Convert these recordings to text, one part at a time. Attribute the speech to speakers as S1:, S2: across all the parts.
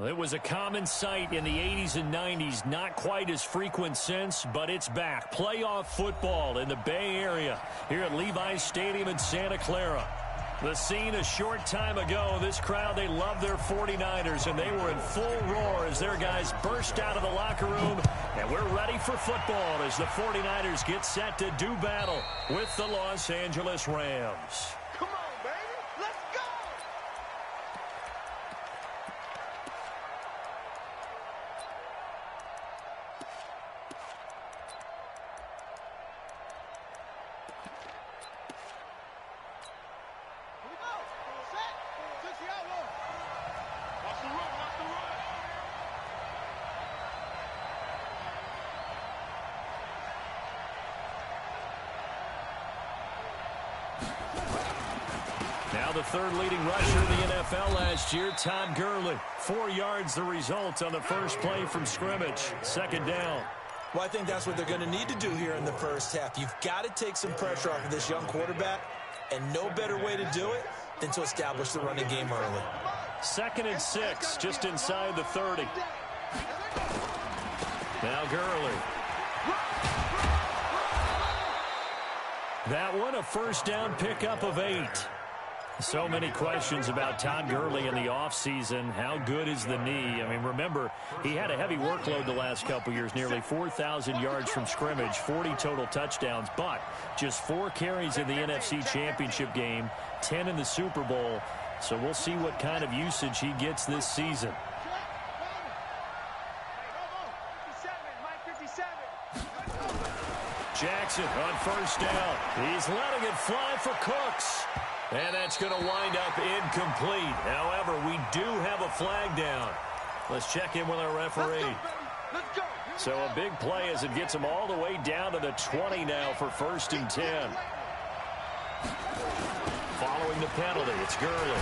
S1: It was a common sight in the 80s and 90s, not quite as frequent since, but it's back. Playoff football in the Bay Area here at Levi's Stadium in Santa Clara. The scene a short time ago, this crowd, they love their 49ers, and they were in full roar as their guys burst out of the locker room, and we're ready for football as the 49ers get set to do battle with the Los Angeles Rams.
S2: Come on, baby. Let's go!
S1: Now the third leading rusher in the NFL last year, Todd Gurley. 4 yards the result on the first play from scrimmage. Second down.
S3: Well, I think that's what they're going to need to do here in the first half. You've got to take some pressure off of this young quarterback, and no better way to do it than to establish the running game early.
S1: 2nd and 6, just inside the 30. Now Gurley. That one, a first down pickup of 8. So many questions about Todd Gurley in the offseason. How good is the knee? I mean, remember, he had a heavy workload the last couple years, nearly 4,000 yards from scrimmage, 40 total touchdowns, but just 4 carries in the NFC Championship game, 10 in the Super Bowl. So we'll see what kind of usage he gets this season. Jackson on first down. He's letting it fly for Cooks. And that's going to wind up incomplete. However, we do have a flag down. Let's check in with our referee.
S2: Let's go.
S1: So a big play as it gets him all the way down to the 20 now for 1st and 10. Following the penalty, it's Gurley.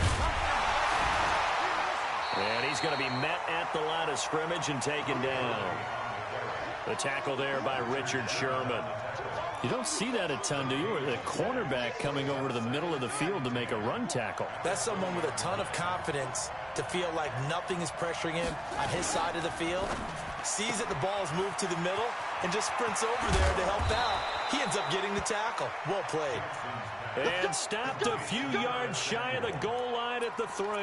S1: And he's going to be met at the line of scrimmage and taken down. The tackle there by Richard Sherman. You don't see that a ton, do you? Or the cornerback coming over to the middle of the field to make a run tackle.
S3: That's someone with a ton of confidence to feel like nothing is pressuring him on his side of the field. Sees that the ball's moved to the middle and just sprints over there to help out. He ends up getting the tackle. Well played.
S1: And stopped a few yards shy of the goal line at the 3.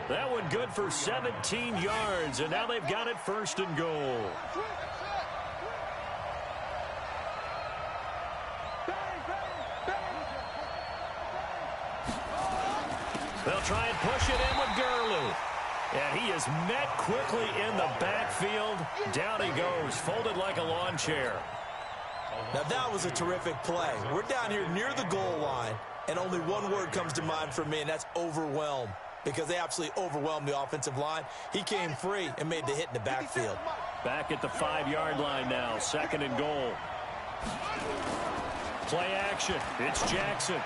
S1: That one good for 17 yards, and now they've got it 1st and goal. They'll try and push it in with Gurley. And he is met quickly in the backfield. Down he goes, folded like a lawn chair.
S3: Now that was a terrific play. We're down here near the goal line, and only one word comes to mind for me, and that's overwhelmed. Because they absolutely overwhelmed the offensive line. He came free and made the hit in the backfield.
S1: Back at the 5-yard line now, 2nd and goal. Play action. It's Jackson.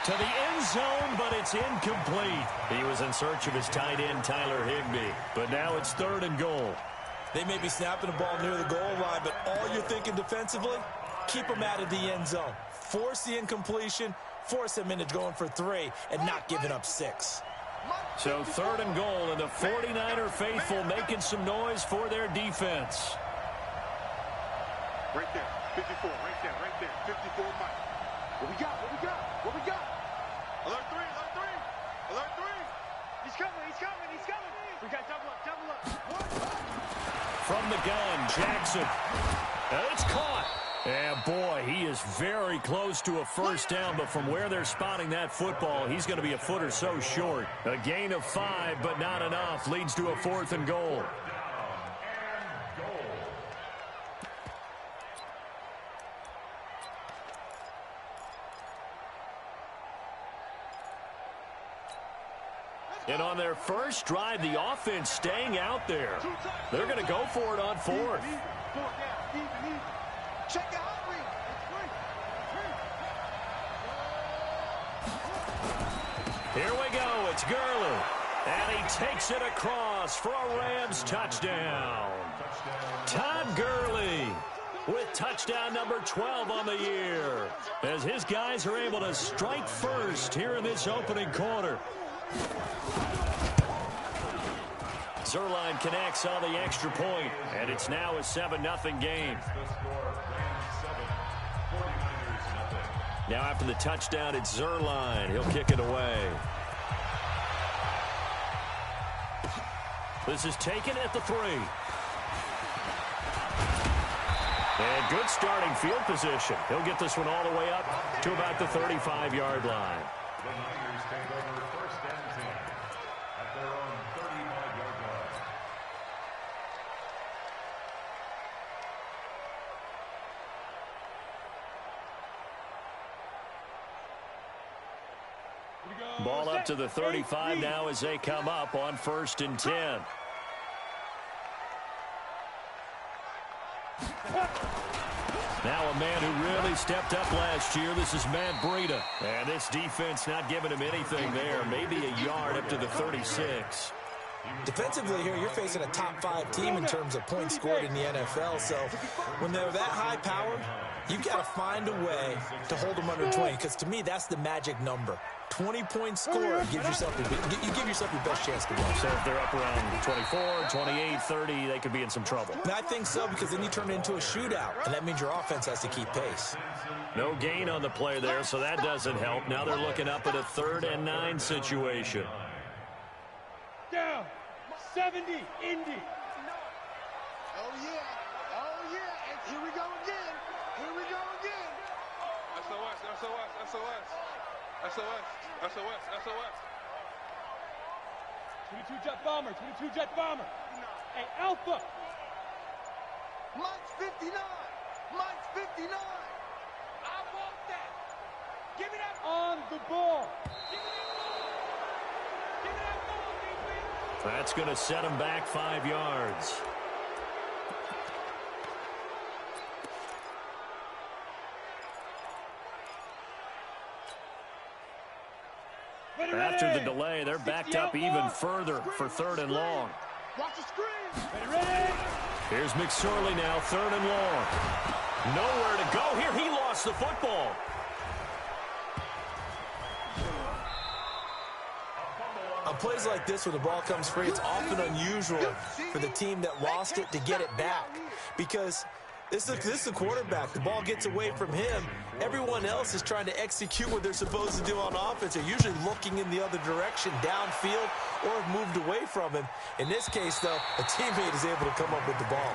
S1: To the end zone, but it's incomplete. He was in search of his tight end, Tyler Higbee. But now it's 3rd and goal.
S3: They may be snapping the ball near the goal line, but all you're thinking defensively, keep them out of the end zone. Force the incompletion, force them into going for 3, and not giving up 6.
S1: So 3rd and goal, and the 49er faithful making some noise for their defense.
S2: Right there, 54, right there, 54, Mike. What we got, what we got, what we got? Alert 3, alert 3, alert 3. He's coming, he's coming, he's coming. We got double up, double up.
S1: From the gun, Jackson. It's caught. And boy, he is very close to a first down, but from where they're spotting that football, he's going to be a foot or so short. A gain of 5, but not enough, leads to a 4th and goal. And on their first drive, the offense staying out there. They're going to go for it on 4th.
S2: Check it out,
S1: Here we go. It's Gurley. And he takes it across for a Rams touchdown. Todd Gurley with touchdown number 12 on the year, as his guys are able to strike first here in this opening quarter. Zerline connects on the extra point, and it's now a 7-0 game. Now after the touchdown, it's Zerline. He'll kick it away. This is taken at the 3. And good starting field position. He'll get this one all the way up to about the 35-yard line.
S4: The Niners take over 1st and 10 at their own 35-yard line.
S1: Ball up to the 35 now as they come up on 1st and 10. Now a man who really stepped up last year. This is Matt Breida. And this defense not giving him anything there. Maybe a yard up to the 36.
S3: Defensively here, you're facing a top-5 team in terms of points scored in the NFL. So when they're that high-powered, you've got to find a way to hold them under 20. Because to me, that's the magic number. 20-point score gives yourself you give yourself your best chance to win.
S1: So if they're up around 24, 28, 30, they could be in some trouble.
S3: And I think so, because then you turn it into a shootout, and that means your offense has to keep pace.
S1: No gain on the play there, so that doesn't help. Now they're looking up at a 3rd and 9 situation.
S2: Down. 70. Indy. Oh, yeah. Oh, yeah. And here we go again. Here we go again.
S5: SOS, SOS, SOS. SOS, SOS, SOS.
S2: 22 jet bomber, 22 jet bomber. Hey, Alpha. Mike's 59. Mike's 59. I want that. Give me that. On the ball. Give me that ball. Give me that ball, defense.
S1: That's going to set him back 5 yards. After the delay, they're backed up even further for 3rd and long.
S2: Watch the screen. Ready.
S1: Here's McSorley now, 3rd and long. Nowhere to go here. He lost the football.
S3: On plays like this where the ball comes free, it's often unusual for the team that lost it to get it back. Because this is the quarterback. The ball gets away from him. Everyone else is trying to execute what they're supposed to do on offense. They're usually looking in the other direction, downfield, or have moved away from him. In this case, though, a teammate is able to come up with the ball.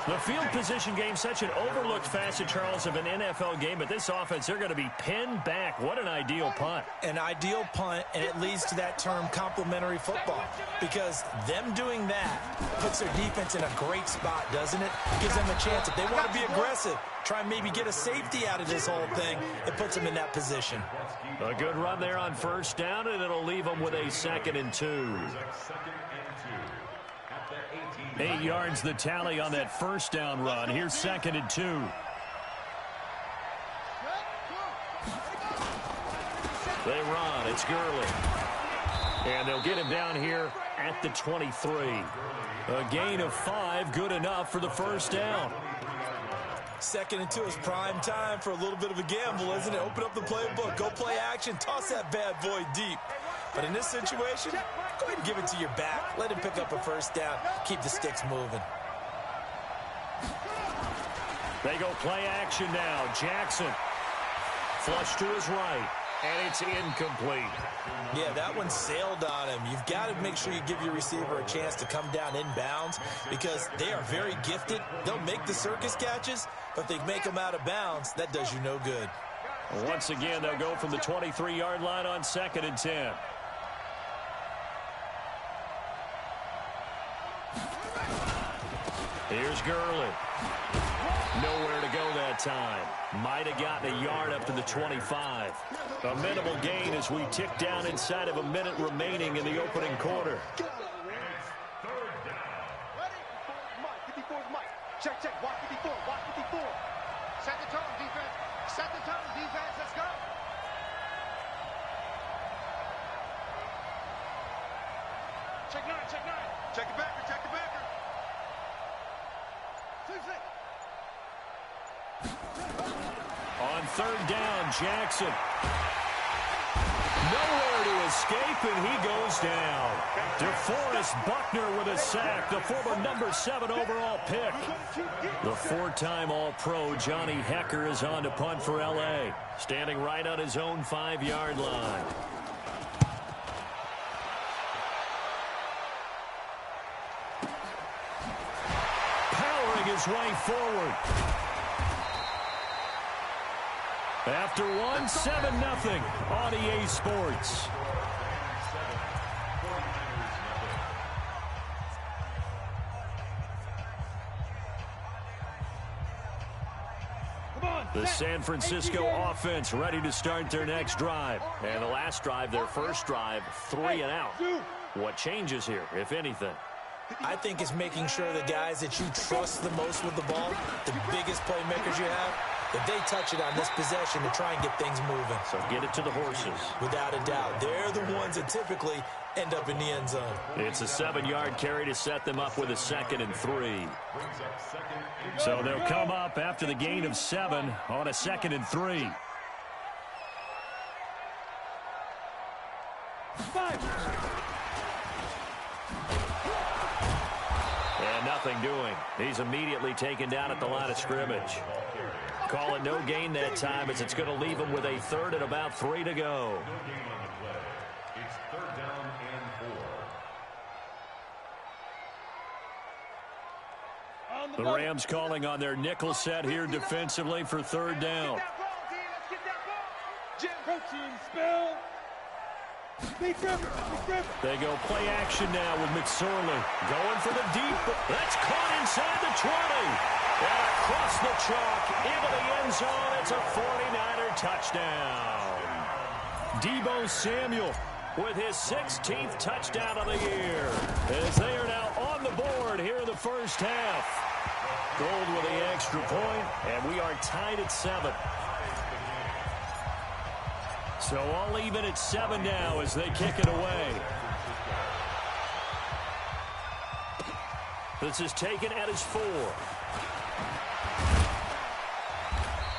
S1: The field position game, such an overlooked facet, Charles, of an NFL game. But this offense, they're going to be pinned back. What an ideal punt.
S3: An ideal punt, and it leads to that term complementary football. Because them doing that puts their defense in a great spot, doesn't it? Gives them a chance. If they want to be aggressive, try and maybe get a safety out of this whole thing, it puts them in that position.
S1: A good run there on 1st down, and it'll leave them with a 2nd and 2. 8 yards the tally on that 1st down run. Here's 2nd and 2. They run. It's Gurley. And they'll get him down here at the 23. A gain of 5, good enough for the 1st down.
S3: 2nd and 2 is prime time for a little bit of a gamble, isn't it? Open up the playbook, go play action, toss that bad boy deep. But in this situation, go ahead and give it to your back. Let him pick up a 1st down. Keep the sticks moving.
S1: They go play action now. Jackson. Flush to his right. And it's incomplete.
S3: Yeah, that one sailed on him. You've got to make sure you give your receiver a chance to come down inbounds because they are very gifted. They'll make the circus catches, but if they make them out of bounds, that does you no good.
S1: Once again, they'll go from the 23-yard line on 2nd and 10. Here's Gurley. Nowhere to go that time. Might have gotten a yard up to the 25. A minimal gain as we tick down inside of a minute remaining in the opening quarter.
S2: Check, check. Watch 54. Watch 54. Set the tone, defense. Set the tone, defense. Let's go. Check 9. Check 9.
S5: Check the backer, check the backer.
S1: On 3rd down, Jackson. nowhere to escape, and he goes down. DeForest Buckner with a sack, the former number 7 overall pick. The 4-time All-Pro Johnny Hecker is on to punt for L.A., standing right on his own 5-yard line. Powering his way forward. After 7-0 on EA Sports. The San Francisco offense ready to start their next drive. And the last drive, their first drive, 3 and out. What changes here, if anything?
S3: I think it's making sure the guys that you trust the most with the ball, the biggest playmakers you have, that they touch it on this possession to try and get things moving.
S1: So get it to the horses.
S3: Without a doubt. They're the ones that typically end up in the end zone.
S1: It's a 7-yard carry to set them up with a 2nd and 3. So they'll come up after the gain of 7 on a 2nd and 3. And nothing doing. He's immediately taken down at the line of scrimmage. Call it no gain that time, as it's going to leave him with a 3rd and about 3 to go.
S4: It's 3rd down and 4.
S1: The Rams calling on their nickel set here defensively for 3rd down. They go play action now with McSorley. Going for the deep. That's caught inside the 20. And across the chalk into the end zone. It's a 49er touchdown. Deebo Samuel with his 16th touchdown of the year, as they are now on the board here in the first half. Gold with the extra point, and we are tied at 7. So all even at 7 now as they kick it away. This is taken at his 4.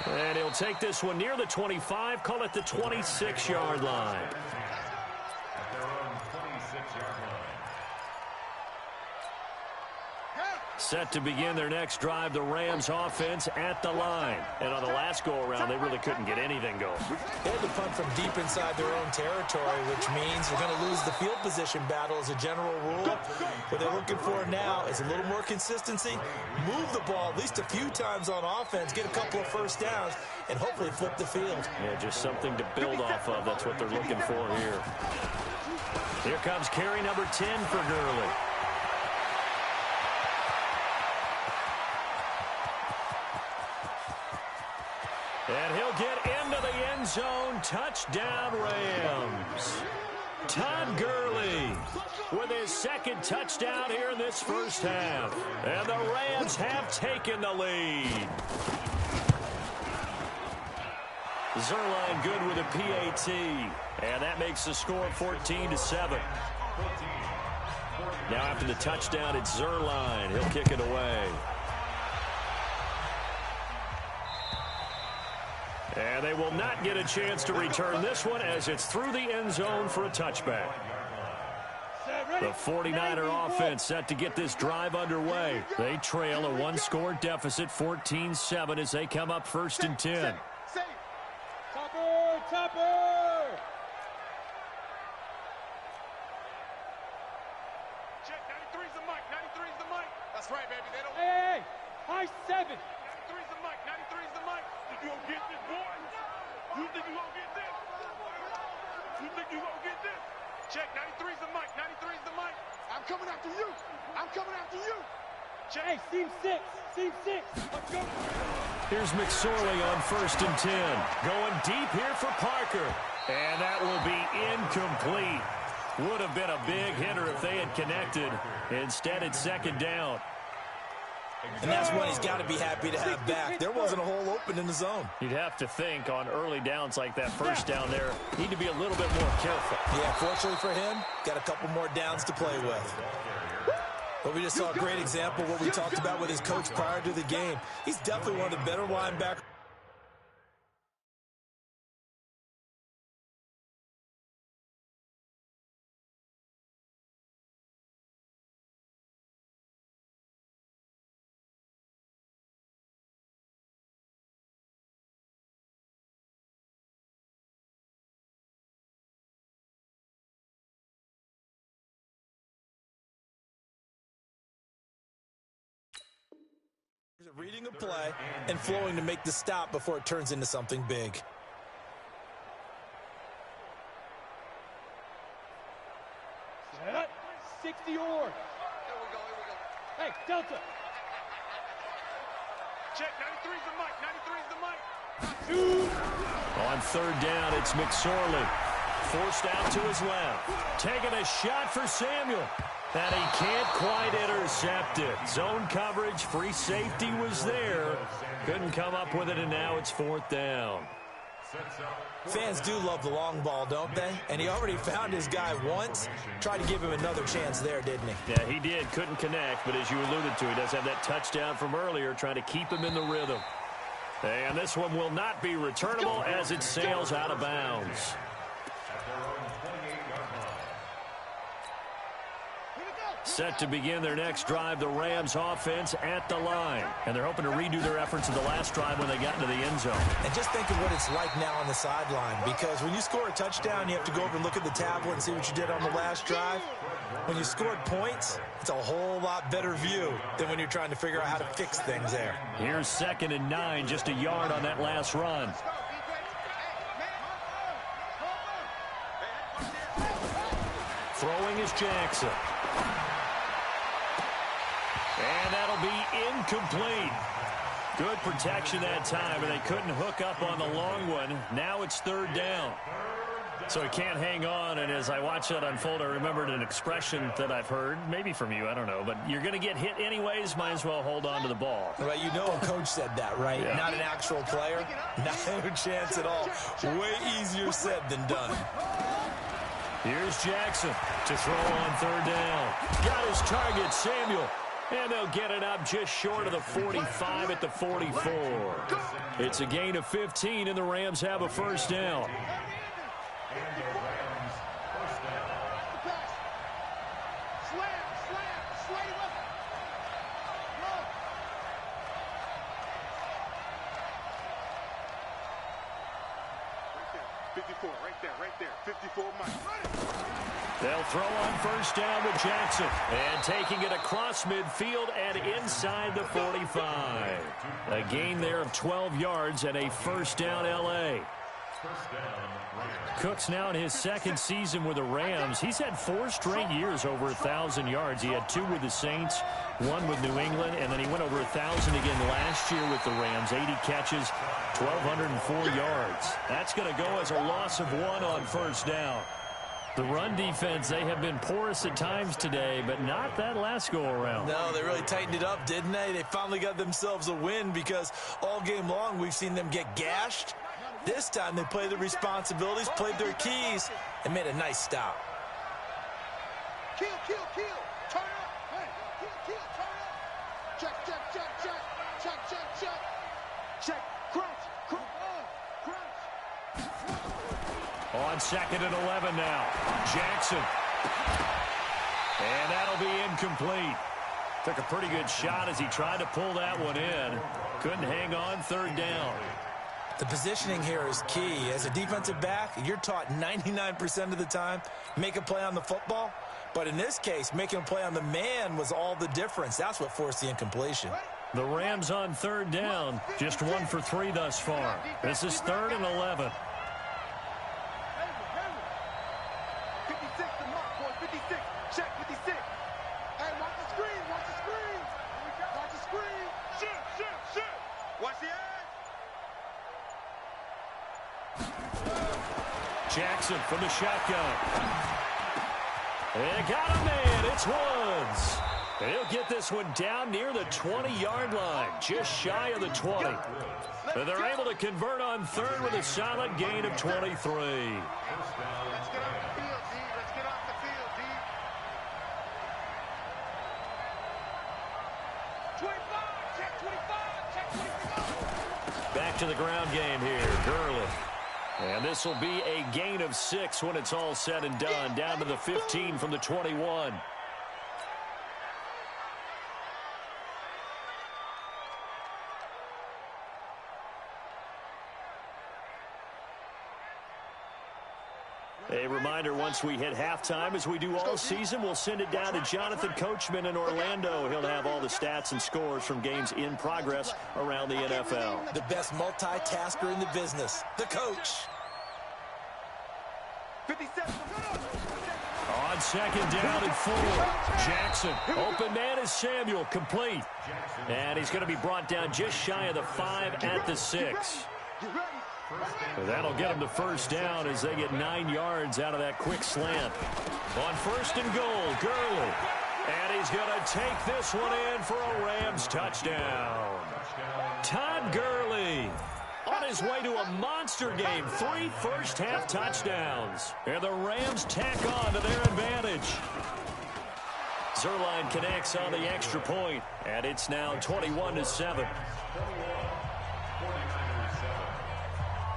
S1: And he'll take this one near the 25, call it the 26-yard line.
S4: At their own 26-yard line.
S1: Set to begin their next drive, the Rams offense at the line. And on the last go-around, they really couldn't get anything going.
S3: They had to punt from deep inside their own territory, which means they're going to lose the field position battle as a general rule. What they're looking for now is a little more consistency, move the ball at least a few times on offense, get a couple of first downs, and hopefully flip the field.
S1: Yeah, just something to build off of. That's what they're looking for here. Here comes carry number 10 for Gurley. And he'll get into the end zone. Touchdown, Rams. Todd Gurley with his 2nd touchdown here in this first half. And the Rams have taken the lead. Zerline good with a PAT. And that makes the score 14-7. Now after the touchdown, it's Zerline. He'll kick it away. And they will not get a chance to return this one as it's through the end zone for a touchback. The 49er offense set to get this drive underway. They trail a 1-score deficit, 14-7, as they come up 1st and 10.
S2: Topper! Check, 93's the mic, 93's the mic. That's right, baby. They don't... Hey, high 7. 93's the mic, 93's the mic. Think you gonna get this, boy? You think you gonna get this? You think you gonna get this? Check, 93's the mic, 93's the mic. I'm coming after you. I'm coming after you. Check. Hey, seam 6. Seam 6. Let's go.
S1: Here's McSorley on 1st and 10. Going deep here for Parker. And that will be incomplete. Would have been a big hitter if they had connected. Instead, it's 2nd down.
S3: And that's one he's got to be happy to have back. There wasn't a hole open in the zone.
S1: You'd have to think on early downs like that first down there, need to be a little bit more careful.
S3: Yeah, fortunately for him, got a couple more downs to play with. But we just saw a great example of what we talked about with his coach prior to the game. He's definitely one of the better linebackers. reading a play and flowing to make the stop before it turns into something big.
S6: Set. 60 or.
S5: Here we go, here we go.
S6: Hey, Delta.
S2: Check, 93's the mic, 93's the mic.
S1: On third down, it's McSorley. Forced out to his left. Taking a shot for Samuel. And he can't quite intercept it. Zone coverage, free safety was there. Couldn't come up with it, and now it's fourth down.
S3: Fans do love the long ball, don't they? And he already found his guy once. Tried to give him another chance there, didn't he?
S1: Yeah, he did. Couldn't connect, but as you alluded to, he does have that touchdown from earlier, trying to keep him in the rhythm. And this one will not be returnable as it sails out of bounds. Set to begin their next drive, the Rams offense at the line. And they're hoping to redo their efforts of the last drive when they got into the end zone.
S3: And just think of what it's like now on the sideline, because when you score a touchdown, you have to go over and look at the tablet and see what you did on the last drive. When you scored points, it's a whole lot better view than when you're trying to figure out how to fix things there.
S1: Here's 2nd and 9, just a yard on that last run. Throwing is Jackson. And that'll be incomplete. Good protection that time, and they couldn't hook up on the long one. Now it's third down. So he can't hang on, and as I watch that unfold, I remembered an expression that I've heard, maybe from you, I don't know, but you're going to get hit anyways, might as well hold on to the ball.
S3: Well, you know a coach said that, right?
S1: Yeah.
S3: Not an actual player. No chance at all. Way easier said than done.
S1: Here's Jackson to throw on third down. Got his target, Samuel. And they'll get it up just short of the 45 at the 44. It's a gain of 15, and the Rams have a first down.
S2: Right there. 54 miles.
S1: They'll throw on first down with Jackson. And taking it across midfield and inside the 45. A gain there of 12 yards and a first down L.A. Cook's now in his second season with the Rams. He's had 4 straight years over 1,000 yards. He had 2 with the Saints, 1 with New England, and then he went over 1,000 again last year with the Rams. 80 catches, 1,204 yards. That's going to go as a loss of 1 on first down. The run defense, they have been porous at times today, but not that last go-around.
S3: No, they really tightened it up, didn't they? They finally got themselves a win because all game long we've seen them get gashed. This time they played their responsibilities, played their keys, and made a nice stop.
S2: Kill. Turn up. Hey, kill, turn up. Check. Crunch.
S1: On 2nd and 11 now. Jackson. And that'll be incomplete. Took a pretty good shot as he tried to pull that one in. Couldn't hang on, third down.
S3: The positioning here is key. As a defensive back, you're taught 99% of the time, make a play on the football. But in this case, making a play on the man was all the difference. That's what forced the incompletion.
S1: The Rams on third down, just 1 for 3 thus far. This is 3rd and 11.
S2: 56, the mark, boy. 56. Check 56. Hey, watch the screen. Watch the screen. Shoot. Watch the edge.
S1: Jackson from the shotgun. And got a man. It's Woods. He'll get this one down near the 20-yard line, just shy of the 20. But they're able to convert on third with a solid gain of 23.
S2: Let's get off the field, D. Let's get off the field, D. 25. Check 25.
S1: Back to the ground game here. Gurley. And this will be a gain of 6 when it's all said and done. Down to the 15 from the 21. A reminder, once we hit halftime, as we do all season, we'll send it down to Jonathan Coachman in Orlando. He'll have all the stats and scores from games in progress around the NFL.
S3: The best multitasker in the business, the coach.
S2: 57.
S1: On second down and 4. Jackson, open man is Samuel, complete. And he's going to be brought down just shy of the 5 at the 6. That'll get him to first down as they get 9 yards out of that quick slant. On first and goal, Gurley. And he's going to take this one in for a Rams touchdown. Todd Gurley on his way to a monster game. 3 first-half touchdowns. And the Rams tack on to their advantage. Zuerlein connects on the extra point, and it's now 21-7.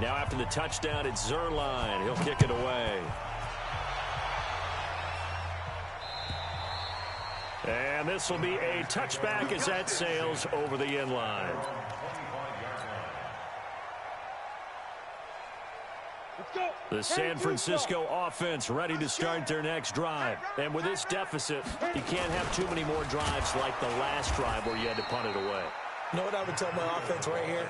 S1: Now after the touchdown, it's Zuerlein. He'll kick it away. And this will be a touchback as that sails over the end line. The San Francisco offense ready to start their next drive. And with this deficit, you can't have too many more drives like the last drive where you had to punt it away.
S3: You know what I would tell my offense right here?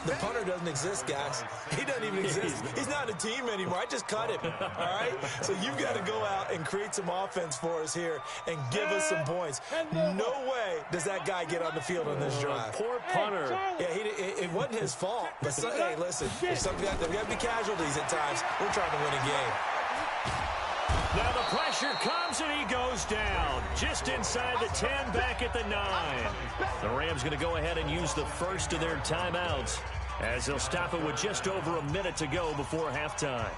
S3: The punter doesn't exist, guys. He doesn't even exist. He's not a team anymore. I just cut him, all right? So you've got to go out and create some offense for us here and give us some points. No way does that guy get on the field on this drive.
S1: Poor punter.
S3: Yeah, it wasn't his fault. But hey, listen, there's got to be casualties at times. We're trying to win a game.
S1: Now the pressure comes and he goes down. Just inside the 10, back at the 9. The Rams going to go ahead and use the first of their timeouts as they'll stop it with just over a minute to go before halftime.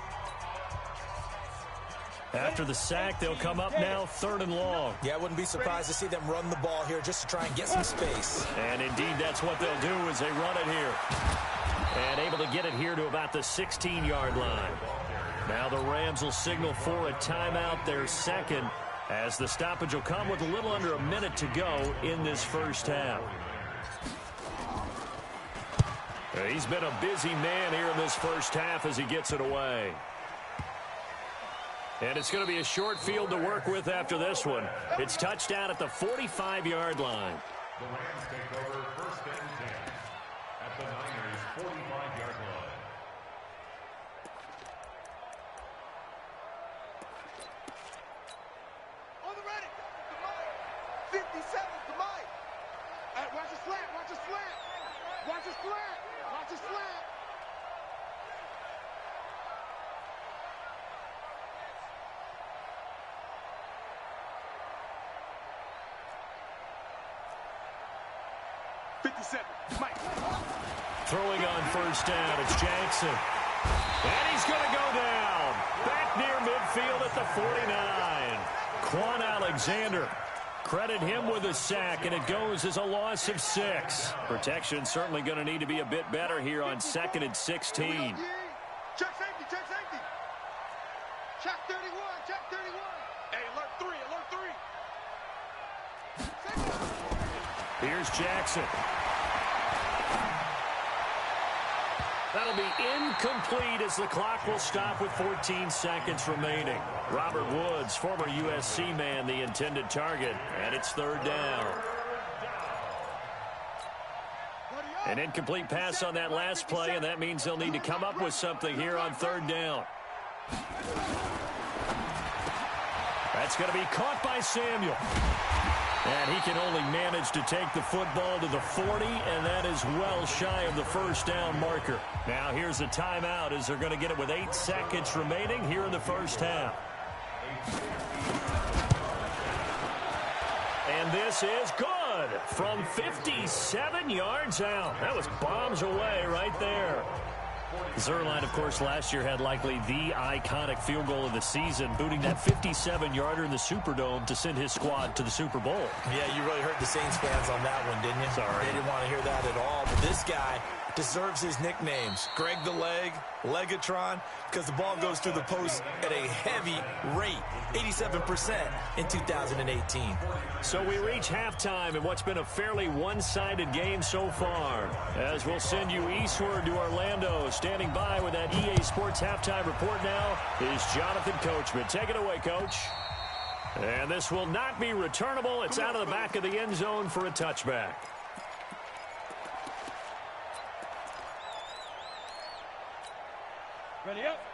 S1: After the sack, they'll come up now 3rd and long.
S3: Yeah, I wouldn't be surprised to see them run the ball here just to try and get some space.
S1: And indeed, that's what they'll do as they run it here. And able to get it here to about the 16-yard line. Now the Rams will signal for a timeout, their second, as the stoppage will come with a little under a minute to go in this first half. He's been a busy man here in this first half as he gets it away. And it's going to be a short field to work with after this one. It's touchdown at the 45-yard line.
S4: The Rams take over 1st and 10 at the Niners' 45-yard line.
S2: On the ready. 57 to Mike. Hey, watch the slant. Watch the slant. Watch the slant. Watch the slant. Mike.
S1: Throwing on first down, it's Jackson. And he's going to go down. Back near midfield at the 49. Quan Alexander. Credit him with a sack, and it goes as a loss of 6. Protection certainly going to need to be a bit better here on 2nd and 16.
S2: Check safety, check safety. Check 31, check 31. Hey, alert 3, alert 3.
S1: Here's Jackson. That'll be incomplete as the clock will stop with 14 seconds remaining. Robert Woods, former USC man, the intended target, and it's 3rd down. An incomplete pass on that last play, and that means they'll need to come up with something here on 3rd down. That's going to be caught by Samuel. And he can only manage to take the football to the 40, and that is well shy of the first down marker. Now here's a timeout as they're going to get it with 8 seconds remaining here in the first half. And this is good from 57 yards out. That was bombs away right there. Zuerlein, of course, last year had likely the iconic field goal of the season, booting that 57-yarder in the Superdome to send his squad to the Super Bowl.
S3: Yeah, you really hurt the Saints fans on that one, didn't you?
S1: Sorry.
S3: They didn't want to hear that at all. But this guy, deserves his nicknames. Greg the Leg, Legatron, because the ball goes through the post at a heavy rate, 87% in 2018.
S1: So we reach halftime in what's been a fairly one-sided game so far. As we'll send you eastward to Orlando. Standing by with that EA Sports halftime report now is Jonathan Coachman. Take it away, Coach. And this will not be returnable. It's out of the back of the end zone for a touchback.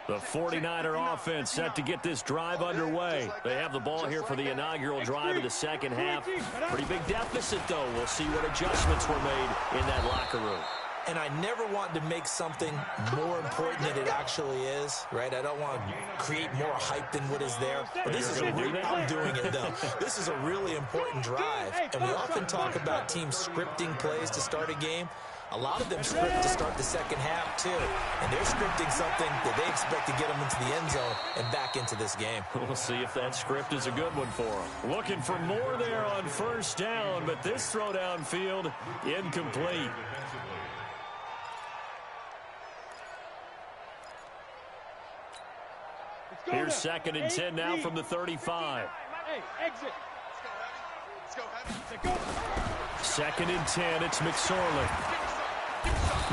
S1: The 49er offense set to get this drive underway. They have the ball here for the inaugural drive of the second half. Pretty big deficit, though. We'll see what adjustments were made in that locker room.
S3: And I never want to make something more important than it actually is, right? I don't want to create more hype than what is there. But this is a I'm doing it, though. This is a really important drive. And we often talk about teams scripting plays to start a game. A lot of them script to start the second half, too. And they're scripting something that they expect to get them into the end zone and back into this game.
S1: We'll see if that script is a good one for them. Looking for more there on first down, but this throw downfield incomplete. Here's 2nd and 10 now from the 35.
S6: Hey, exit.
S5: Let's go, Heavy. Let's go.
S1: 2nd and 10, it's McSorley.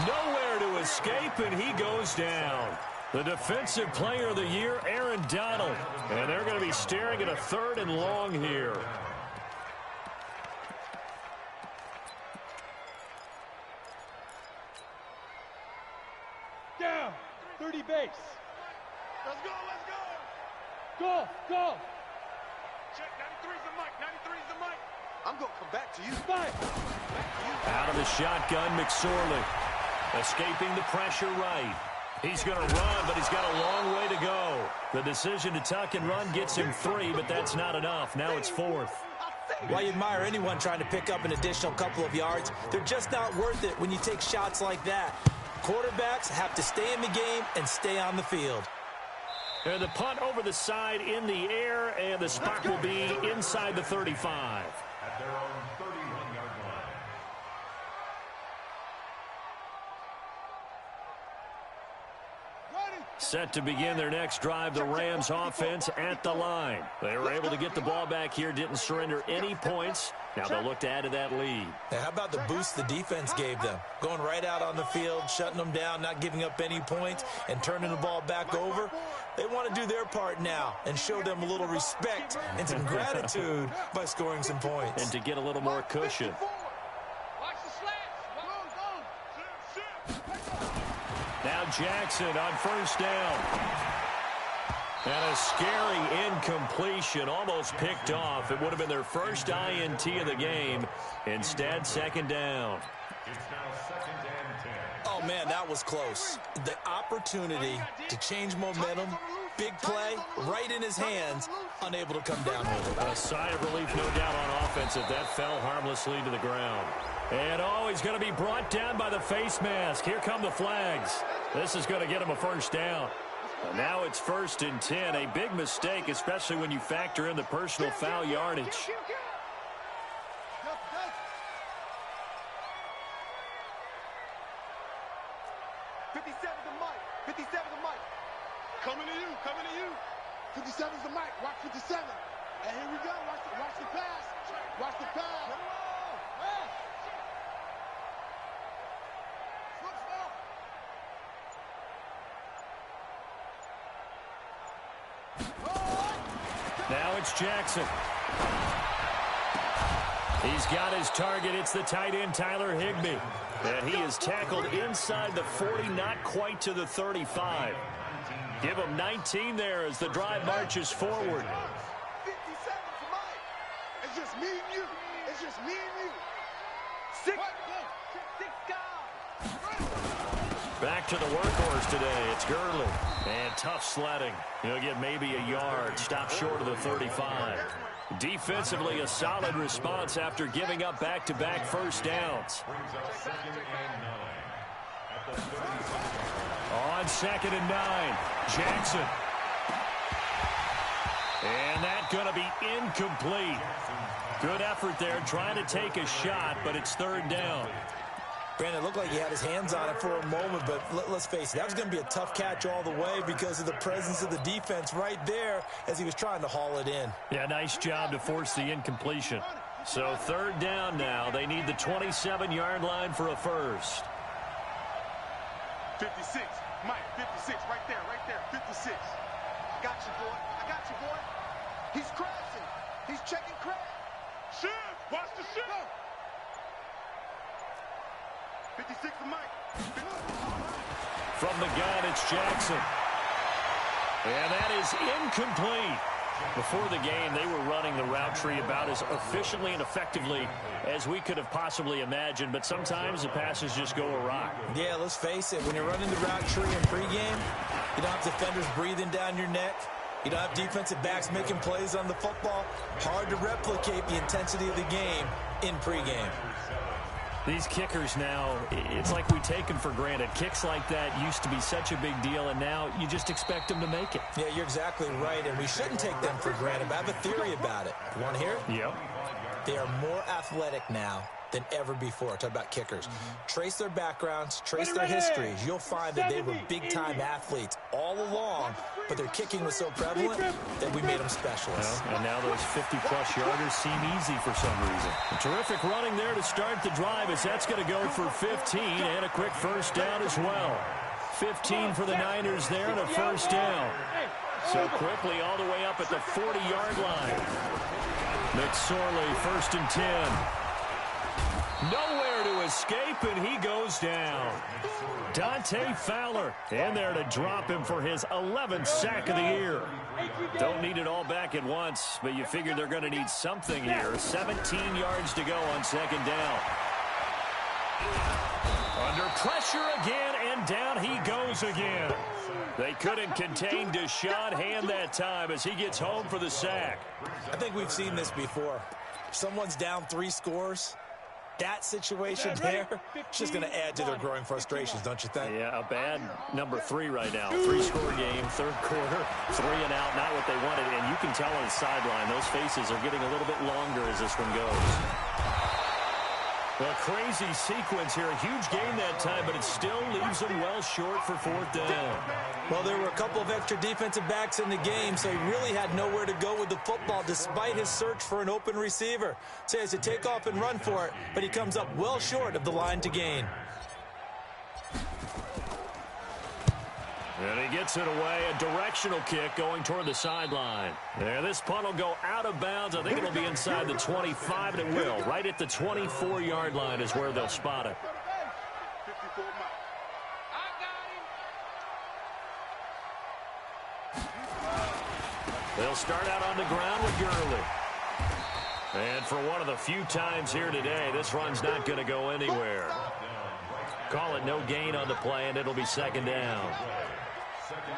S1: Nowhere to escape, and he goes down. The Defensive Player of the Year, Aaron Donald. And they're going to be staring at a 3rd and long here.
S6: Down. 30 base.
S2: Let's go, let's go.
S6: Go, go.
S2: Check, 93's the mic, 93's the mic. I'm going to come back to you.
S6: Five.
S1: Out of the shotgun, McSorley. Escaping the pressure right. He's going to run, but he's got a long way to go. The decision to tuck and run gets him 3, but that's not enough. Now it's 4th.
S3: While you admire anyone trying to pick up an additional couple of yards, they're just not worth it when you take shots like that. Quarterbacks have to stay in the game and stay on the field.
S1: And the punt over the side in the air, and the spot will be inside the 35.
S4: At their own 31-yard line.
S1: Set to begin their next drive, the Rams offense at the line. They were able to get the ball back here, didn't surrender any points. Now they'll look to add to that lead.
S3: Now, how about the boost the defense gave them? Going right out on the field, shutting them down, not giving up any points, and turning the ball back over. They want to do their part now and show them a little respect and some gratitude by scoring some points.
S1: And to get a little more cushion.
S6: Watch the slats.
S1: Now Jackson on first down. And a scary incompletion, almost picked off. It would have been their first INT of the game. Instead, 2nd down.
S4: It's now 2nd and 10.
S3: Oh, man, that was close. The opportunity to change momentum, big play, right in his hands, unable to come down with it.
S1: A sigh of relief, no doubt, on offense if that fell harmlessly to the ground. And, he's going to be brought down by the face mask. Here come the flags. This is going to get him a first down. Now it's 1st and 10. A big mistake, especially when you factor in the personal foul yardage.
S2: 57's the mic. 57's the mic. Coming to you, coming to you. 57's the mic. Watch 57. And here we go. Watch the pass. Watch the pass.
S1: Now it's Jackson. He's got his target. It's the tight end, Tyler Higbee. And he is tackled inside the 40, not quite to the 35. Give him 19 there as the drive marches forward.
S2: 57's the mic. It's just me and you. It's just me and you. Six guys.
S1: Back to the workhorse today. It's Gurley. And tough sledding. He'll get maybe a yard. Stop short of the 35. Defensively, a solid response after giving up back-to-back first downs.
S4: Brings up 2nd and 9. At the 36.
S1: On 2nd and 9, Jackson. And that's going to be incomplete. Good effort there trying to take a shot, but it's 3rd down.
S3: Granted, it looked like he had his hands on it for a moment, but let's face it, that was going to be a tough catch all the way because of the presence of the defense right there as he was trying to haul it in.
S1: Yeah, nice job to force the incompletion. So third down now. They need the 27-yard line for a first.
S2: 56. Mike, 56. Right there. 56. I got you, boy. He's crashing. He's checking crash. Shift. Watch the shift. 56 to Mike.
S1: From the gun, it's Jackson. And that is incomplete. Before the game, they were running the route tree about as efficiently and effectively as we could have possibly imagined, but sometimes the passes just go awry.
S3: Yeah, let's face it, when you're running the route tree in pregame, you don't have defenders breathing down your neck. You don't have defensive backs making plays on the football. Hard to replicate the intensity of the game in pregame.
S1: These kickers now, it's like we take them for granted. Kicks like that used to be such a big deal, and now you just expect them to make it.
S3: Yeah, you're exactly right, and we shouldn't take them for granted. But I have a theory about it. You want to hear it?
S1: Yep.
S3: They are more athletic now than ever before. Talk about kickers. Trace their backgrounds, trace their histories. You'll find that they were big-time athletes all along, but their kicking was so prevalent that we made them specialists.
S1: Well, and now those 50-plus yarders seem easy for some reason. A terrific running there to start the drive as that's going to go for 15 and a quick first down as well. 15 for the Niners there and a first down. So quickly all the way up at the 40-yard line. McSorley, first and 10. Nowhere to escape, and he goes down. Dante Fowler in there to drop him for his 11th sack of the year. Don't need it all back at once, but you figure they're going to need something here. 17 yards to go on second down. Under pressure again, and down he goes again. They couldn't contain Deshaun Hand that time as he gets home for the sack.
S3: I think we've seen this before. If someone's down 3 scores, that situation there, it's just going to add to their growing frustrations, don't you think?
S1: Yeah, a bad number 3 right now. 3-score game, third quarter, 3 and out, not what they wanted. And you can tell on the sideline, those faces are getting a little bit longer as this one goes. A crazy sequence here. A huge game that time, but it still leaves them well short for fourth down.
S3: Well, there were a couple of extra defensive backs in the game, so he really had nowhere to go with the football despite his search for an open receiver. So he has to take off and run for it, but he comes up well short of the line to gain.
S1: And he gets it away, a directional kick going toward the sideline. There, this punt will go out of bounds. I think it'll be inside the 25, and it will. Right at the 24-yard line is where they'll spot it.
S2: 54
S1: They'll start out on the ground with Gurley. And for one of the few times here today, this run's not going to go anywhere. Call it no gain on the play, and it'll be second down.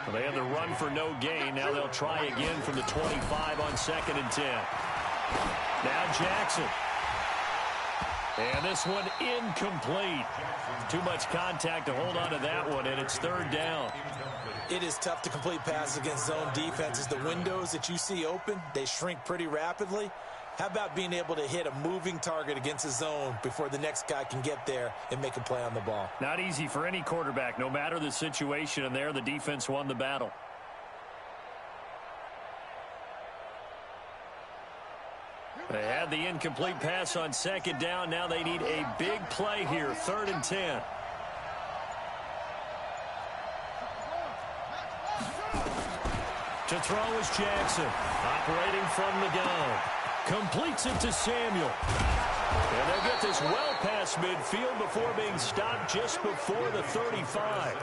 S1: Well, they had the run for no gain. Now they'll try again from the 25 on second and 10. Now Jackson. And this one incomplete. Too much contact to hold on to that one, and it's third down.
S3: It is tough to complete passes against zone defenses. The windows that you see open, they shrink pretty rapidly. How about being able to hit a moving target against a zone before the next guy can get there and make a play on the ball?
S1: Not easy for any quarterback, no matter the situation, and there the defense won the battle. They had the incomplete pass on second down. Now they need a big play here, third and 10. To throw is Jackson, operating from the gun. Completes it to Samuel. And they get this well past midfield before being stopped just before the 35.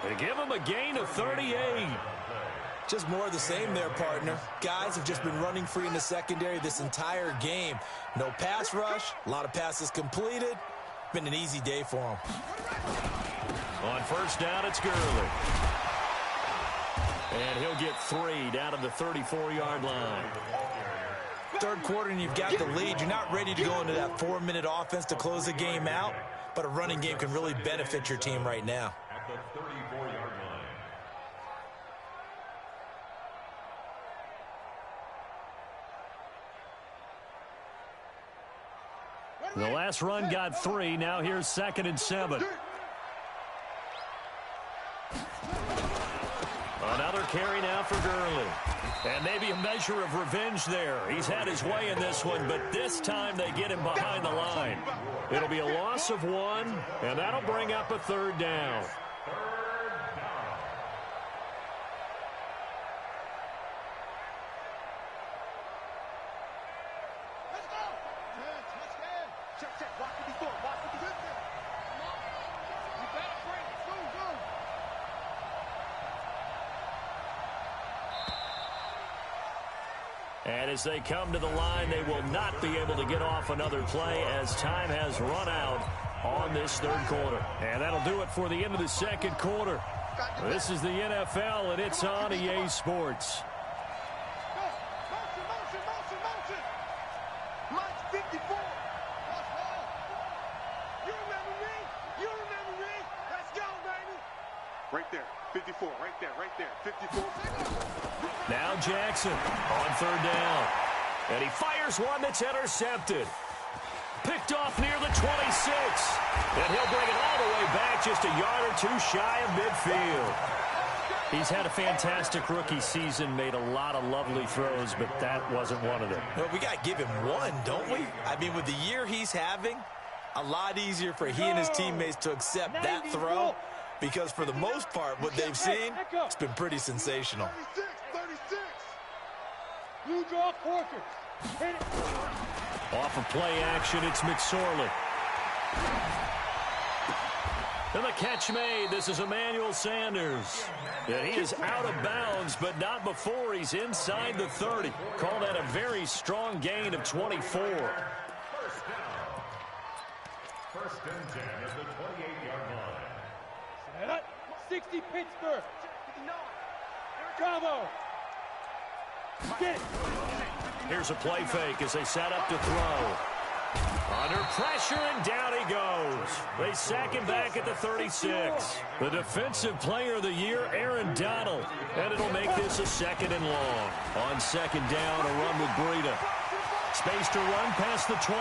S1: They give him a gain of 38.
S3: Just more of the same there, partner. Guys have just been running free in the secondary this entire game. No pass rush, a lot of passes completed. Been an easy day for them.
S1: On first down, it's Gurley. And he'll get 3 down to the 34-yard line.
S3: Third quarter and you've got the lead. You're not ready to go into that 4-minute offense to close the game out, but a running game can really benefit your team right now.
S4: At the 34-yard line.
S1: The last run got 3. Now here's 2nd and 7. Another carry now for Gurley. And maybe a measure of revenge there. He's had his way in this one, but this time they get him behind the line. It'll be a loss of 1, and that'll bring up a 3rd down. And as they come to the line, they will not be able to get off another play as time has run out on this 3rd quarter. And that'll do it for the end of the 2nd quarter. This is the NFL, and it's on EA Sports.
S2: Right there, 54, right there, 54.
S1: Now Jackson on 3rd down. And he fires one that's intercepted. Picked off near the 26. And he'll bring it all the way back just a yard or 2 shy of midfield. He's had a fantastic rookie season, made a lot of lovely throws, but that wasn't one of them.
S3: Well, we got to give him one, don't we? I mean, with the year he's having, a lot easier for he and his teammates to accept that throw. Because for the most part, what they've seen, it's been pretty sensational.
S2: 36.
S6: Blue draw quarter.
S1: Off of play action, it's McSorley. And the catch made. This is Emmanuel Sanders. And he is out of bounds, but not before he's inside the 30. Call that a very strong gain of 24.
S4: First and 10 at the 28-yard line.
S6: 60 Pittsburgh. Bravo. Get.
S1: Here's a play fake as they set up to throw. Under pressure, and down he goes. They sack him back at the 36. The defensive player of the year, Aaron Donald. And it'll make this a 2nd and long. On 2nd down, a run with Breida. Space to run past the 20.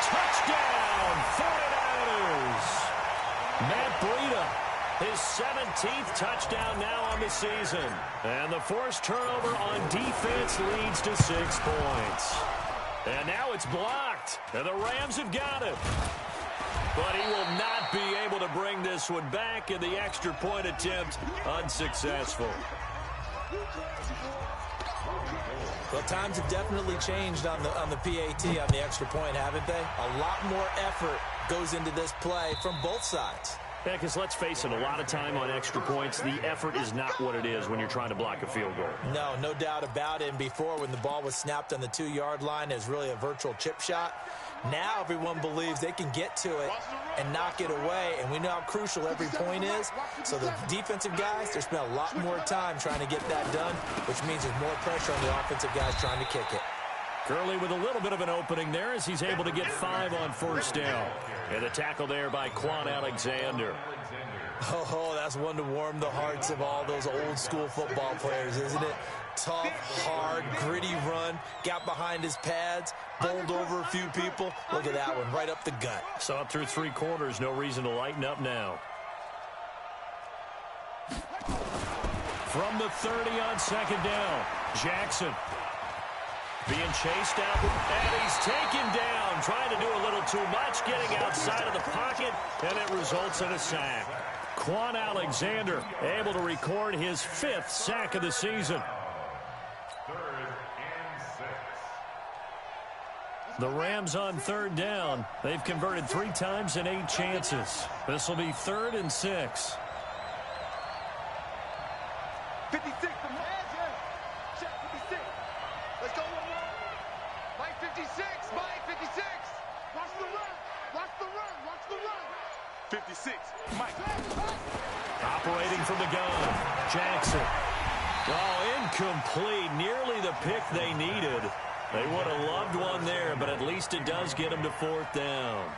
S1: Touchdown, 49ers. Matt Breida, his 17th touchdown now on the season. And the forced turnover on defense leads to 6 points. And now it's blocked, and the Rams have got it. But he will not be able to bring this one back, and the extra point attempt unsuccessful.
S3: Well, times have definitely changed on the PAT, on the extra point, haven't they? A lot more effort goes into this play from both sides.
S1: Yeah, because let's face it, a lot of time on extra points, the effort is not what it is when you're trying to block a field goal.
S3: No doubt about it. And before, when the ball was snapped on the 2-yard line, it was really a virtual chip shot. Now everyone believes they can get to it and knock it away, and we know how crucial every point is. So the defensive guys, they spent a lot more time trying to get that done, which means there's more pressure on the offensive guys trying to kick it.
S1: Gurley with a little bit of an opening there as he's able to get 5 on 1st down. And a tackle there by Quan Alexander.
S3: Oh, that's one to warm the hearts of all those old school football players, isn't it? Tough, hard, gritty run, got behind his pads, bowled over a few people. Look at that one, right up the gut.
S1: So up through 3 quarters, no reason to lighten up now. From the 30 on 2nd down, Jackson being chased out, and he's taken down, trying to do a little too much, getting outside of the pocket, and it results in a sack. Quan Alexander able to record his 5th sack of the season.
S4: 3rd and 6.
S1: The Rams on 3rd down. They've converted 3 times in 8 chances. This will be 3rd and 6.
S2: 56 from check 56. Let's go. Mike 56, Mike 56. Watch the run. Watch the run. Watch the run. 56, Mike.
S1: Operating from the gun, Jackson. Oh, incomplete. Nearly the pick they needed. They would have loved one there, but at least it does get them to 4th down.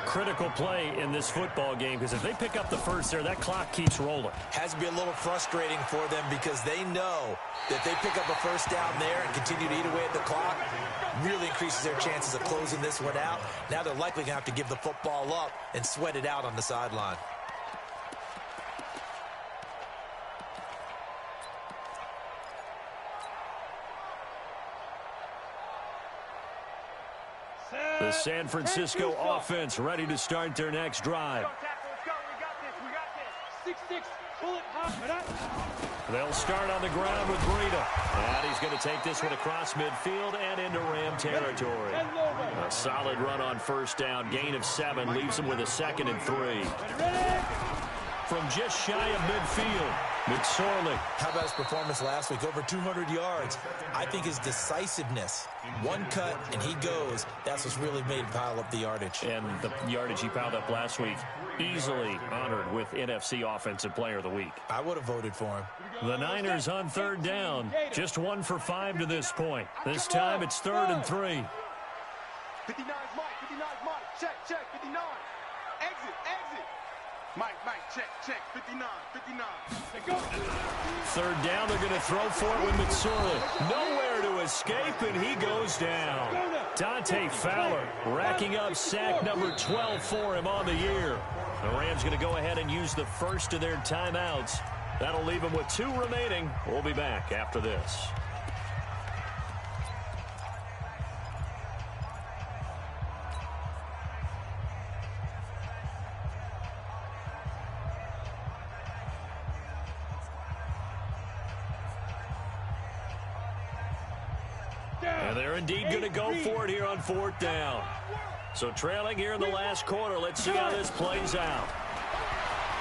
S1: Critical play in this football game, because if they pick up the first there, that clock keeps rolling.
S3: Has to be a little frustrating for them because they know that they pick up a first down there and continue to eat away at the clock, really increases their chances of closing this one out. Now they're likely going to have to give the football up and sweat it out on the sideline.
S1: The San Francisco offense ready to start their next drive.
S6: Let's go. We got this. 6-6. Pull it hot.
S1: They'll start on the ground with Breida. And he's going to take this one across midfield and into Ram territory. A solid run on first down. Gain of 7 leaves him with a 2nd and 3. From just shy of midfield, McSorley.
S3: How about his performance last week? Over 200 yards. I think his decisiveness, one cut and he goes, that's what's really made him pile up the yardage.
S1: And the yardage he piled up last week, easily honored with NFC Offensive Player of the Week.
S3: I would have voted for him.
S1: The Niners on third down. Just 1 for 5 to this point. This time it's 3rd and 3.
S2: 59's Mike. 59's Mike. Check. 59. Exit. Mike, check. 59.
S1: Third down, they're going to throw for it with McSorley. Nowhere to escape, and he goes down. Dante Fowler racking up sack number 12 for him on the year. The Rams going to go ahead and use the first of their timeouts. That'll leave them with 2 remaining. We'll be back after this. And they're indeed going to go for it here on 4th down. So trailing here in the last quarter. Let's see how this plays out.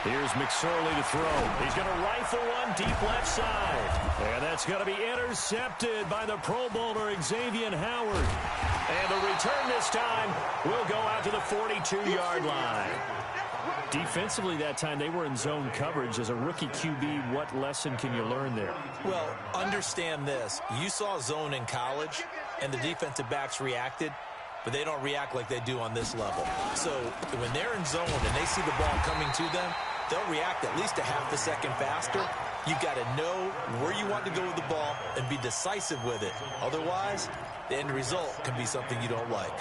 S1: Here's McSorley to throw. He's going to rifle one deep left side. And that's going to be intercepted by the Pro Bowler Xavier Howard. And the return this time will go out to the 42-yard line. Defensively that time, they were in zone coverage. As a rookie QB, what lesson can you learn there?
S3: Well, understand this. You saw zone in college, and the defensive backs reacted, but they don't react like they do on this level. So when they're in zone and they see the ball coming to them, they'll react at least a half a second faster. You've got to know where you want to go with the ball and be decisive with it. Otherwise, the end result can be something you don't like.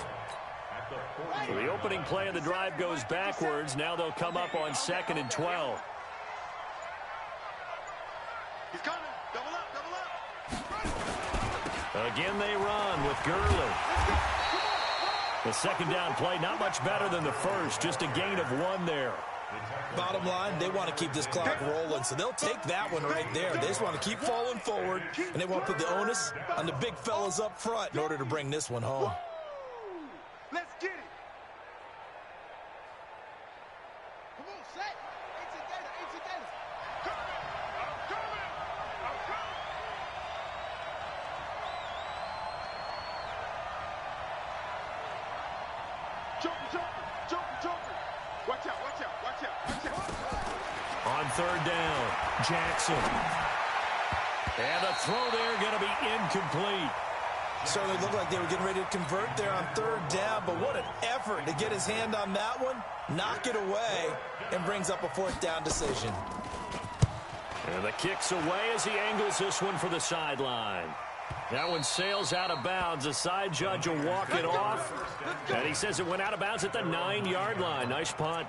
S1: So the opening play of the drive goes backwards. Now they'll come up on 2nd and 12.
S2: He's coming. Double up.
S1: Again they run with Gurley. The second down play, not much better than the first. Just a gain of 1 there.
S3: Bottom line, they want to keep this clock rolling, so they'll take that one right there. They just want to keep falling forward, and they want to put the onus on the big fellas up front in order to bring this one home.
S2: Let's get it.
S5: Come on, set. It's together.
S2: I'm coming. Joker. Watch out.
S1: On 3rd down, Jackson. And the throw there going to be incomplete.
S3: Certainly looked like they were getting ready to convert there on 3rd down, but what an effort to get his hand on that one, knock it away, and brings up a 4th down decision.
S1: And the kick's away as he angles this one for the sideline. That one sails out of bounds. The side judge will walk it off. And he says it went out of bounds at the 9-yard line. Nice punt.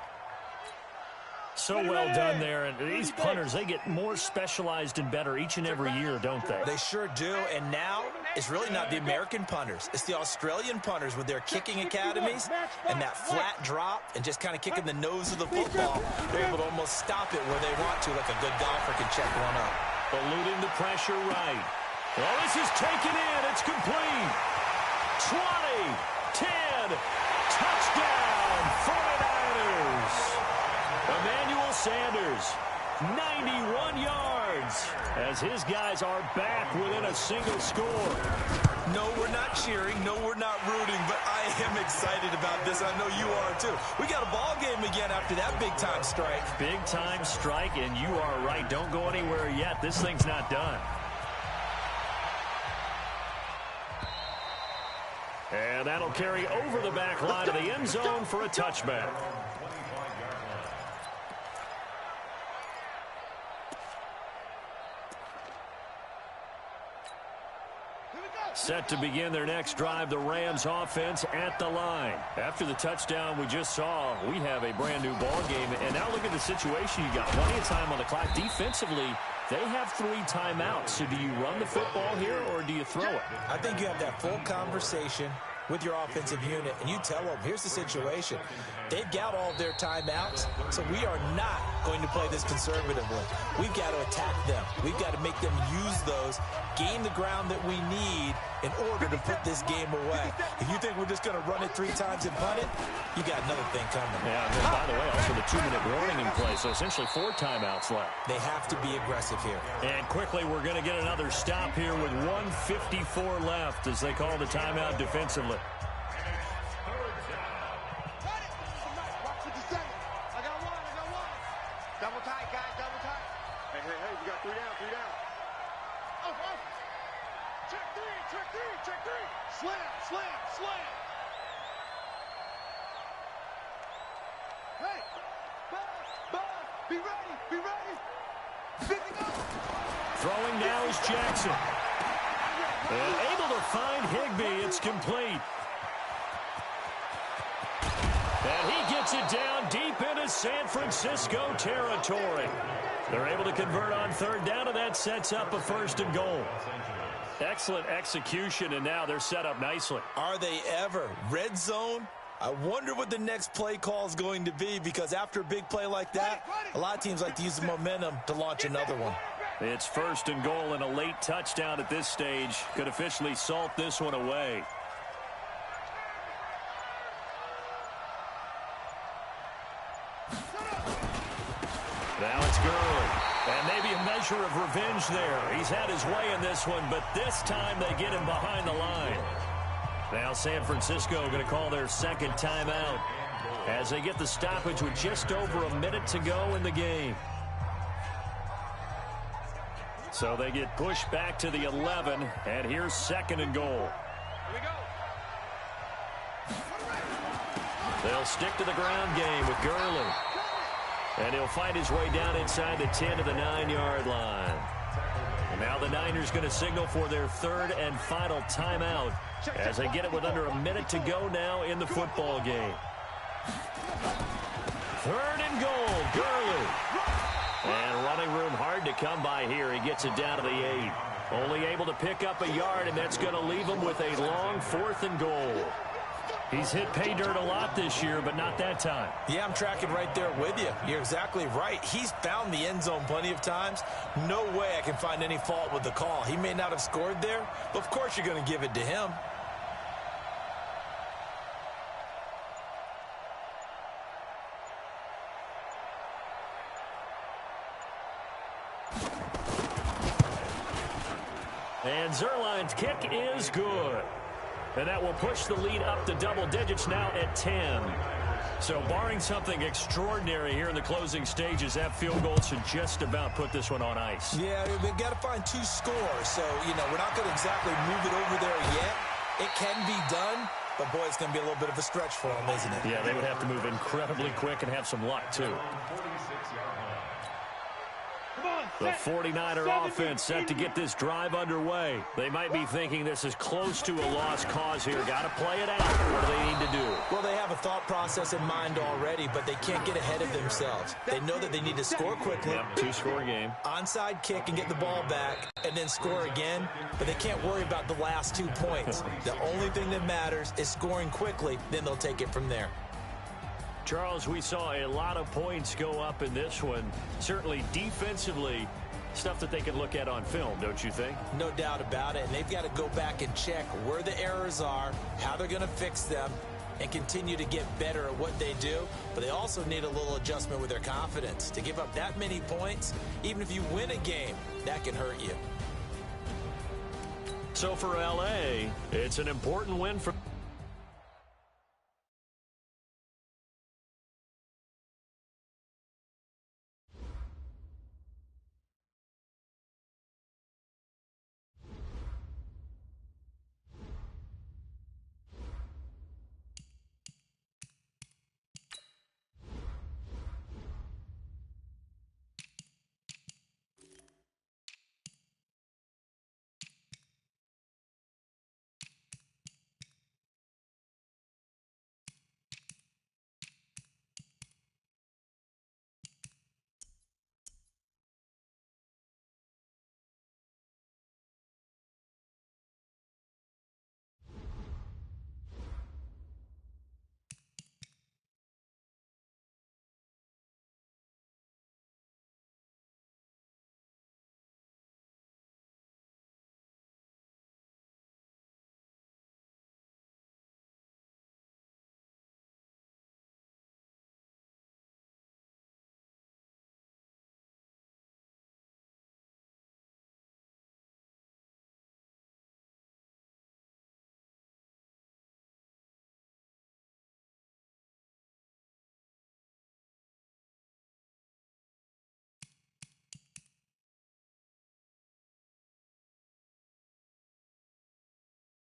S1: So well done there. And these punters, they get more specialized and better each and every year, don't they?
S3: They sure do. And now it's really not the American punters. It's the Australian punters with their kicking academies and that flat drop and just kind of kicking the nose of the football. They're able to almost stop it where they want to, like a good golfer can check one up.
S1: Eluding the pressure right. Well, this is taken in. It's complete. 20, 10, touchdown, 49ers. Emmanuel Sanders, 91 yards, as his guys are back within a single score.
S3: No, we're not cheering. No, we're not rooting, but I am excited about this. I know you are, too. We got a ball game again after that big-time strike.
S1: Big-time strike, and you are right. Don't go anywhere yet. This thing's not done. And that'll carry over the back line of the end zone for a touchback. Set to begin their next drive, the Rams offense at the line. After the touchdown we just saw, we have a brand new ball game. And now look at the situation. You got plenty of time on the clock. Defensively, they have 3 timeouts. So do you run the football here or do you throw it?
S3: I think you have that full conversation with your offensive unit, and you tell them, here's the situation. They've got all their timeouts, so we are not going to play this conservatively. We've got to attack them. We've got to make them use those, gain the ground that we need in order to put this game away. If you think we're just going to run it 3 times and punt it, you got another thing coming.
S1: Yeah, and then, by the way, also the 2-minute warning in play, so essentially 4 timeouts left.
S3: They have to be aggressive here.
S1: And quickly, we're going to get another stop here with 1:54 left as they call the timeout defensively.
S2: Double tight, guys, double tight. Hey, we got 3 down, 3 down. Oh. Check 3. Slam. Hey, be ready. 50 go.
S1: Throwing now is Jackson. And able to find Higbee. It's complete. And he gets it down deep into San Francisco territory. They're able to convert on 3rd down, and that sets up a 1st and goal. Excellent execution, and now they're set up nicely.
S3: Are they ever? Red zone? I wonder what the next play call is going to be, because after a big play like that, a lot of teams like to use the momentum to launch another one.
S1: It's 1st and goal, and a late touchdown at this stage could officially salt this one away. Now it's Gurley. And maybe a measure of revenge there. He's had his way in this one, but this time they get him behind the line. Now San Francisco going to call their 2nd timeout as they get the stoppage with just over a minute to go in the game. So they get pushed back to the 11, and here's 2nd and goal.
S6: Here we go.
S1: They'll stick to the ground game with Gurley. And he'll find his way down inside the 10 to the 9-yard line. And now the Niners going to signal for their 3rd and final timeout as they get it with under a minute to go now in the football game. 3rd and goal, Gurley. And running room hard to come by here. He gets it down to the 8. Only able to pick up a yard, and that's going to leave him with a long 4th and goal. He's hit pay dirt a lot this year, but not that time.
S3: Yeah, I'm tracking right there with you. You're exactly right. He's found the end zone plenty of times. No way I can find any fault with the call. He may not have scored there, but of course you're going to give it to him.
S1: And Zerline's kick is good. And that will push the lead up to double digits now at 10. So barring something extraordinary here in the closing stages, that field goal should just about put this one on ice.
S3: Yeah, we've got to find 2 scores. So, we're not going to exactly move it over there yet. It can be done, but, boy, it's going to be a little bit of a stretch for them, isn't it?
S1: Yeah, they would have to move incredibly quick and have some luck, too. The 49er offense set to get this drive underway. They might be thinking this is close to a lost cause here. Got to play it out. What do they need to do?
S3: Well, they have a thought process in mind already, but they can't get ahead of themselves. They know that they need to score quickly.
S1: Yep, 2-score game.
S3: Onside kick and get the ball back and then score again, but they can't worry about the last 2 points. The only thing that matters is scoring quickly, then they'll take it from there.
S1: Charles, we saw a lot of points go up in this one. Certainly defensively, stuff that they can look at on film, don't you think?
S3: No doubt about it. And they've got to go back and check where the errors are, how they're going to fix them, and continue to get better at what they do. But they also need a little adjustment with their confidence. To give up that many points, even if you win a game, that can hurt you.
S1: So for LA, it's an important win for